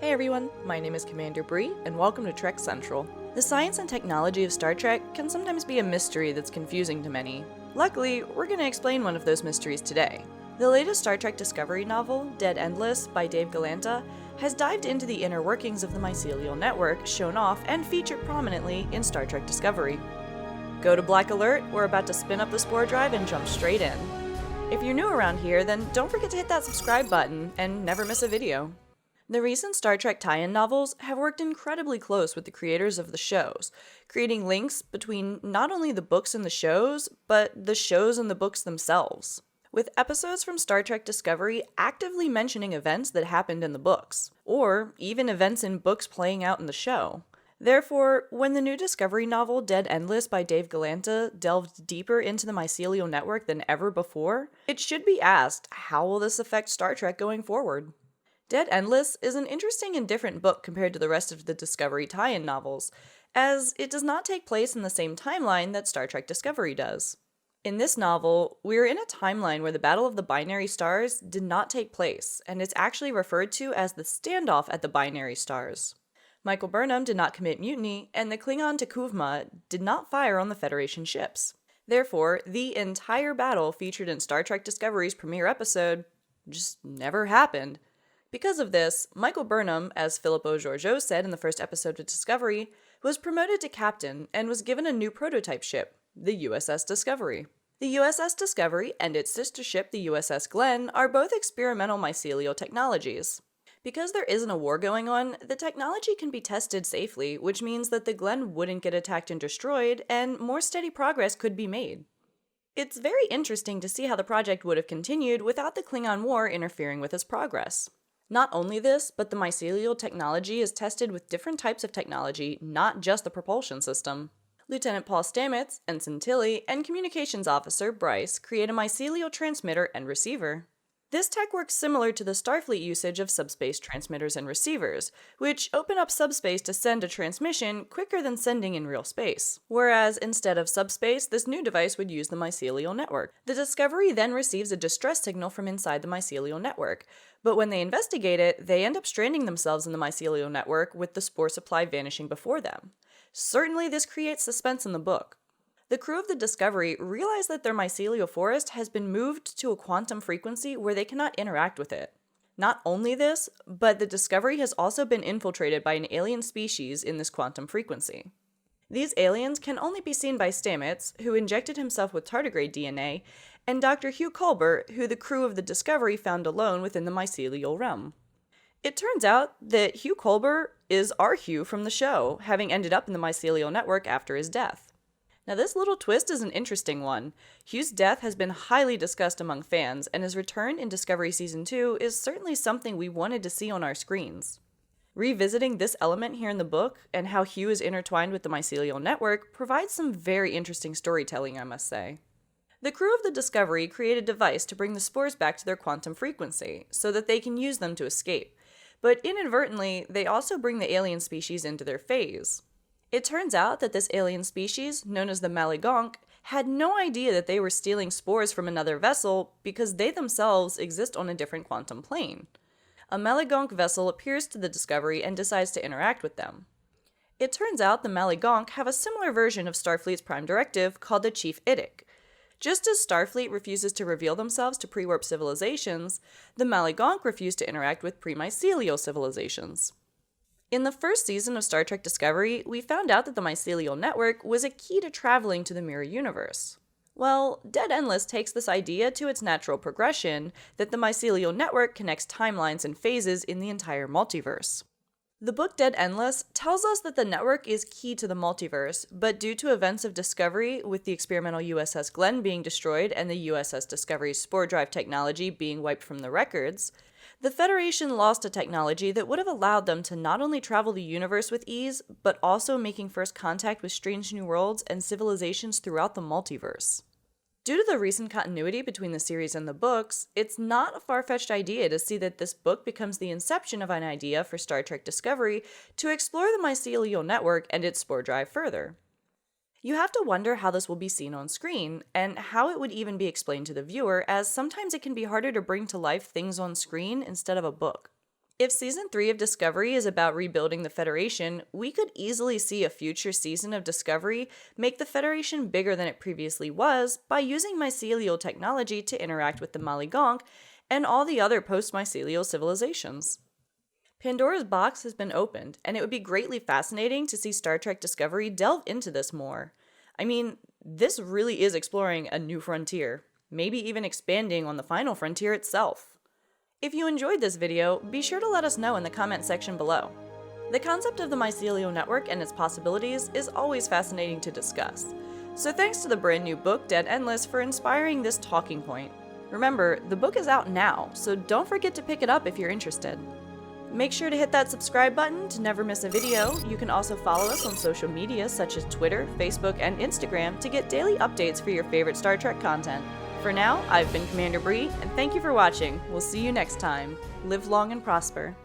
Hey everyone, my name is Commander Brie, and welcome to Trek Central. The science and technology of Star Trek can sometimes be a mystery that's confusing to many. Luckily, we're going to explain one of those mysteries today. The latest Star Trek Discovery novel, Dead Endless, by Dave Galanter, has dived into the inner workings of the Mycelial network, shown off and featured prominently in Star Trek Discovery. Go to Black Alert, we're about to spin up the spore drive and jump straight in. If you're new around here, then don't forget to hit that subscribe button and never miss a video. The recent Star Trek tie-in novels have worked incredibly close with the creators of the shows, creating links between not only the books and the shows, but the shows and the books themselves, with episodes from Star Trek Discovery actively mentioning events that happened in the books, or even events in books playing out in the show. Therefore, when the new Discovery novel Dead Endless by Dave Galanter delved deeper into the Mycelial network than ever before, it should be asked, how will this affect Star Trek going forward? Dead Endless is an interesting and different book compared to the rest of the Discovery tie-in novels, as it does not take place in the same timeline that Star Trek Discovery does. In this novel, we're in a timeline where the Battle of the Binary Stars did not take place, and it's actually referred to as the standoff at the Binary Stars. Michael Burnham did not commit mutiny, and the Klingon T'Kuvma did not fire on the Federation ships. Therefore, the entire battle featured in Star Trek Discovery's premiere episode just never happened. Because of this, Michael Burnham, as Philippo Georgiou said in the first episode of Discovery, was promoted to captain and was given a new prototype ship, the USS Discovery. The USS Discovery and its sister ship, the USS Glenn, are both experimental mycelial technologies. Because there isn't a war going on, the technology can be tested safely, which means that the Glenn wouldn't get attacked and destroyed, and more steady progress could be made. It's very interesting to see how the project would have continued without the Klingon War interfering with its progress. Not only this, but the mycelial technology is tested with different types of technology, not just the propulsion system. Lieutenant Paul Stamets, Ensign Tilly, and Communications Officer Bryce create a mycelial transmitter and receiver. This tech works similar to the Starfleet usage of subspace transmitters and receivers, which open up subspace to send a transmission quicker than sending in real space. Whereas instead of subspace, this new device would use the mycelial network. The Discovery then receives a distress signal from inside the mycelial network, but when they investigate it, they end up stranding themselves in the mycelial network with the spore supply vanishing before them. Certainly this creates suspense in the book. The crew of the Discovery realize that their mycelial forest has been moved to a quantum frequency where they cannot interact with it. Not only this, but the Discovery has also been infiltrated by an alien species in this quantum frequency. These aliens can only be seen by Stamets, who injected himself with tardigrade DNA, and Dr. Hugh Culber, who the crew of the Discovery found alone within the mycelial realm. It turns out that Hugh Culber is our Hugh from the show, having ended up in the mycelial network after his death. Now this little twist is an interesting one. Hugh's death has been highly discussed among fans, and his return in Discovery Season 2 is certainly something we wanted to see on our screens. Revisiting this element here in the book, and how Hugh is intertwined with the mycelial network, provides some very interesting storytelling, I must say. The crew of the Discovery create a device to bring the spores back to their quantum frequency, so that they can use them to escape. But inadvertently, they also bring the alien species into their phase. It turns out that this alien species, known as the Mycelial, had no idea that they were stealing spores from another vessel because they themselves exist on a different quantum plane. A Mycelial vessel appears to the Discovery and decides to interact with them. It turns out the Mycelial have a similar version of Starfleet's Prime Directive called the Chief Idic. Just as Starfleet refuses to reveal themselves to pre-warp civilizations, the Mycelial refuse to interact with pre-mycelial civilizations. In the first season of Star Trek Discovery, we found out that the mycelial network was a key to traveling to the mirror universe. Well, Dead Endless takes this idea to its natural progression, that the mycelial network connects timelines and phases in the entire multiverse. The book Dead Endless tells us that the network is key to the multiverse, but due to events of Discovery, with the experimental USS Glenn being destroyed and the USS Discovery's spore drive technology being wiped from the records, the Federation lost a technology that would have allowed them to not only travel the universe with ease, but also making first contact with strange new worlds and civilizations throughout the multiverse. Due to the recent continuity between the series and the books, it's not a far-fetched idea to see that this book becomes the inception of an idea for Star Trek Discovery to explore the mycelial network and its spore drive further. You have to wonder how this will be seen on screen, and how it would even be explained to the viewer, as sometimes it can be harder to bring to life things on screen instead of a book. If Season 3 of Discovery is about rebuilding the Federation, we could easily see a future season of Discovery make the Federation bigger than it previously was by using mycelial technology to interact with the Maligonk and all the other post-mycelial civilizations. Pandora's box has been opened, and it would be greatly fascinating to see Star Trek Discovery delve into this more. I mean, this really is exploring a new frontier, maybe even expanding on the final frontier itself. If you enjoyed this video, be sure to let us know in the comment section below. The concept of the mycelial network and its possibilities is always fascinating to discuss, so thanks to the brand new book Dead Endless for inspiring this talking point. Remember, the book is out now, so don't forget to pick it up if you're interested. Make sure to hit that subscribe button to never miss a video. You can also follow us on social media such as Twitter, Facebook, and Instagram to get daily updates for your favorite Star Trek content. For now, I've been Commander Brie, and thank you for watching. We'll see you next time. Live long and prosper.